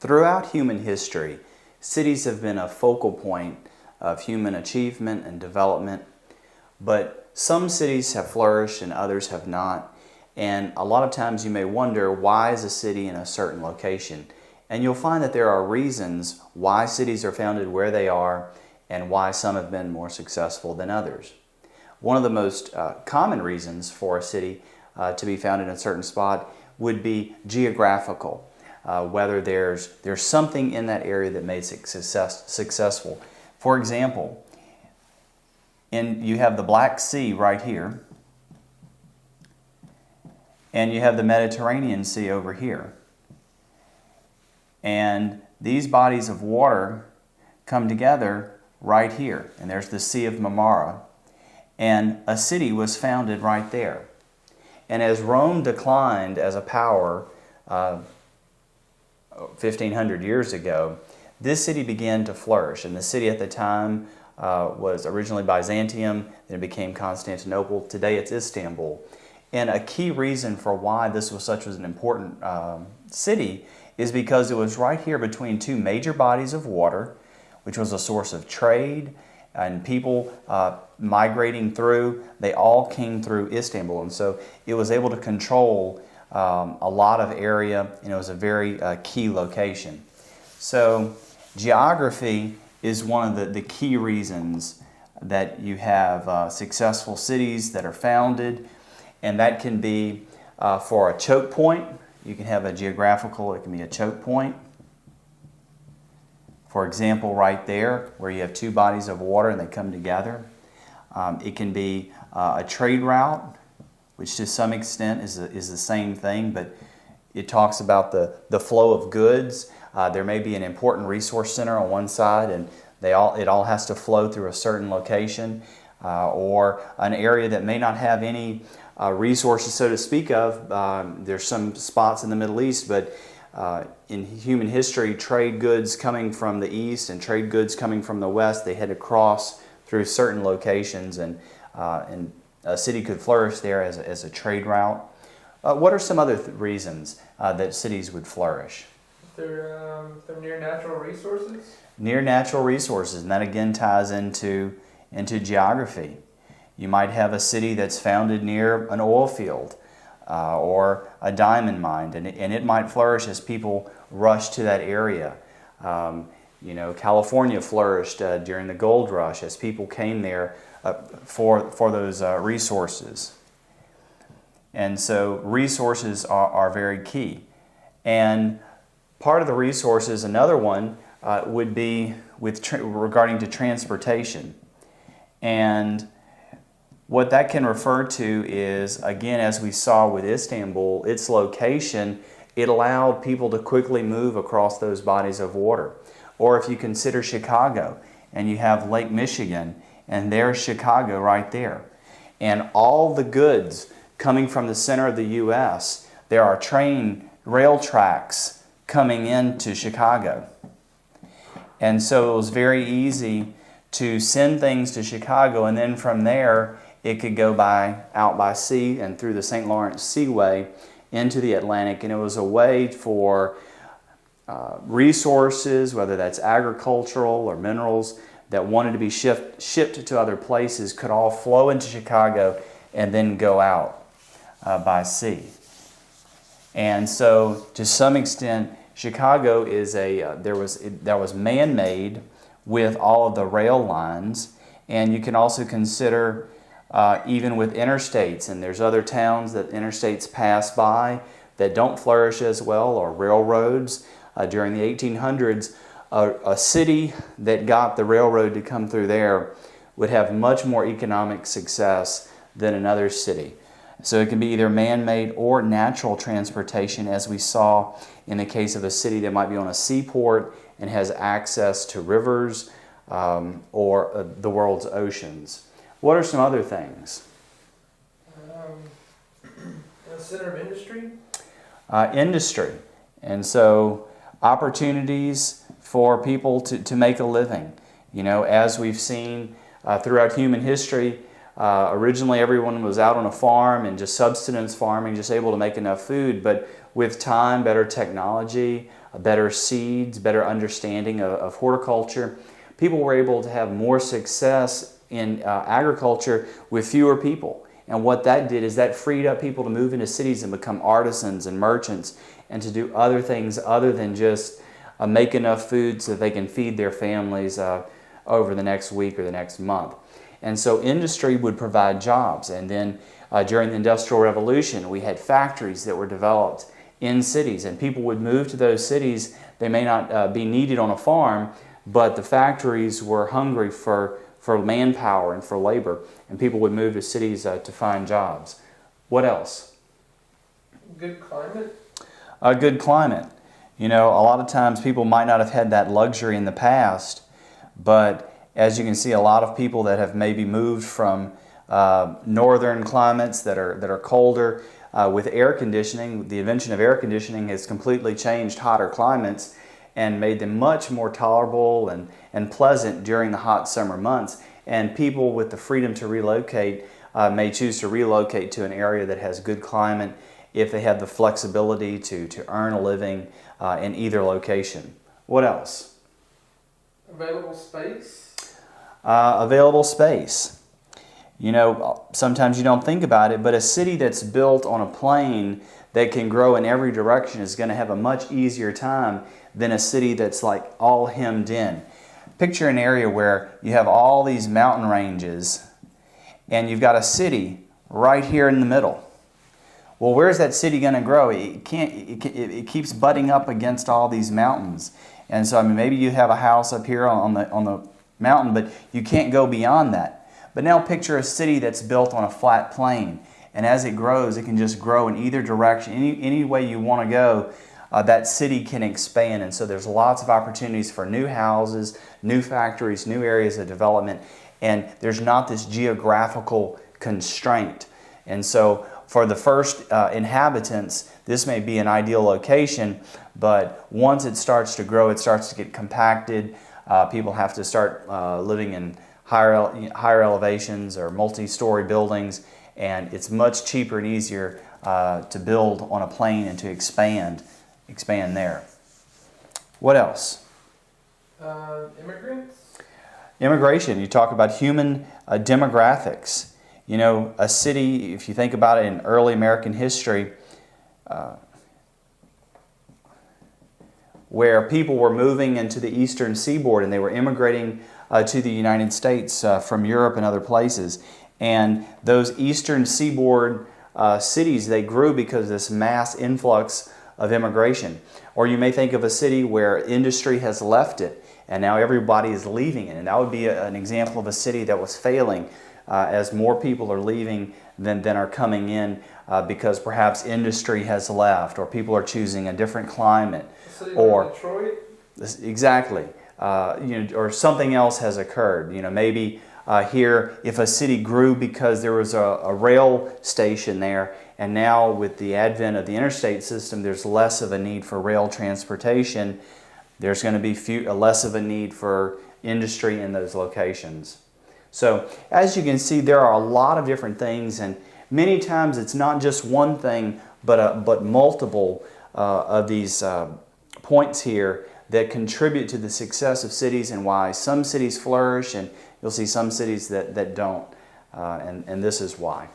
Throughout human history, cities have been a focal point of human achievement and development, but some cities have flourished and others have not. And a lot of times you may wonder, why is a city in a certain location? And you'll find that there are reasons why cities are founded where they are and why some have been more successful than others. One of the most common reasons for a city to be founded in a certain spot would be geographical. Whether there's something in that area that made it successful. For example, you have the Black Sea right here, and you have the Mediterranean Sea over here. And these bodies of water come together right here, and there's the Sea of Marmara, and a city was founded right there. And as Rome declined as a power 1,500 years ago, this city began to flourish. And the city at the time was originally Byzantium, then it became Constantinople. Today it's Istanbul. And a key reason for why this was such an important city is because it was right here between two major bodies of water, which was a source of trade, and people migrating through. They all came through Istanbul. And so it was able to control a lot of area, and it was a very key location. So geography is one of the key reasons that you have successful cities that are founded, and that can be for a choke point. You can have a geographical, it can be a choke point. For example, right there, where you have two bodies of water and they come together. It can be a trade route, which to some extent is the same thing, but it talks about the flow of goods. There may be an important resource center on one side, and it all has to flow through a certain location, or an area that may not have any resources, so to speak of. There's some spots in the Middle East, but in human history, trade goods coming from the east and trade goods coming from the west, they had to cross through certain locations, and a city could flourish there as a trade route. What are some other reasons that cities would flourish? They're near natural resources? Near natural resources, and that again ties into geography. You might have a city that's founded near an oil field or a diamond mine, and it might flourish as people rush to that area. California flourished during the gold rush as people came there for those resources. And so resources are very key. And part of the resources, another one, would be regarding to transportation. And what that can refer to is, again, as we saw with Istanbul, its location, it allowed people to quickly move across those bodies of water. Or if you consider Chicago, and you have Lake Michigan, and there's Chicago right there. And all the goods coming from the center of the U.S., there are rail tracks coming into Chicago. And so it was very easy to send things to Chicago, and then from there, it could go out by sea and through the St. Lawrence Seaway into the Atlantic. And it was a way for resources, whether that's agricultural or minerals, that wanted to be shipped to other places, could all flow into Chicago and then go out by sea. And so, to some extent, Chicago is that was man-made with all of the rail lines, and you can also consider even with interstates, and there's other towns that interstates pass by that don't flourish as well, or railroads. During the 1800s, a city that got the railroad to come through there would have much more economic success than another city. So it can be either man-made or natural transportation, as we saw in the case of a city that might be on a seaport and has access to rivers or the world's oceans. What are some other things? A center of industry? Industry. And so opportunities for people to make a living. As we've seen throughout human history, originally everyone was out on a farm and just subsistence farming, just able to make enough food. But with time, better technology, better seeds, better understanding of horticulture. People were able to have more success in agriculture with fewer people. And what that did is that freed up people to move into cities and become artisans and merchants and to do other things other than just make enough food so that they can feed their families over the next week or the next month. And so industry would provide jobs. And then during the Industrial Revolution, we had factories that were developed in cities, and people would move to those cities. They may not be needed on a farm, but the factories were hungry for manpower and for labor, and people would move to cities to find jobs. What else? Good climate? A good climate. You know, a lot of times people might not have had that luxury in the past, but as you can see, a lot of people that have maybe moved from northern climates that are colder, with air conditioning, the invention of air conditioning has completely changed hotter climates and made them much more tolerable and pleasant during the hot summer months. And people with the freedom to relocate may choose to relocate to an area that has good climate if they have the flexibility to earn a living in either location. What else? Available space? Available space. You know, sometimes you don't think about it, but a city that's built on a plain that can grow in every direction is going to have a much easier time than a city that's like all hemmed in. Picture an area where you have all these mountain ranges and you've got a city right here in the middle. Well, where's that city going to grow? It can't. It keeps butting up against all these mountains, and so I mean, maybe you have a house up here on the mountain, but you can't go beyond that. But now picture a city that's built on a flat plain, and as it grows, it can just grow in either direction, any way you want to go. That city can expand, and so there's lots of opportunities for new houses, new factories, new areas of development, and there's not this geographical constraint. And so for the first inhabitants, this may be an ideal location, but once it starts to grow, it starts to get compacted. People have to start living in higher elevations or multi-story buildings, and it's much cheaper and easier to build on a plain and to expand there. What else? Immigrants? Immigration. You talk about human demographics. You know, a city, if you think about it in early American history, where people were moving into the eastern seaboard and they were immigrating to the United States from Europe and other places. And those eastern seaboard cities, they grew because of this mass influx of immigration. Or you may think of a city where industry has left it and now everybody is leaving it. And that would be an example of a city that was failing as more people are leaving than are coming in because perhaps industry has left or people are choosing a different climate. Or Detroit? Exactly. Or something else has occurred. You know, maybe here, if a city grew because there was a rail station there, and now with the advent of the interstate system, there's less of a need for rail transportation. There's going to be less of a need for industry in those locations. So, as you can see, there are a lot of different things, and many times it's not just one thing, but multiple of these points here that contribute to the success of cities and why some cities flourish and you'll see some cities that don't. And this is why.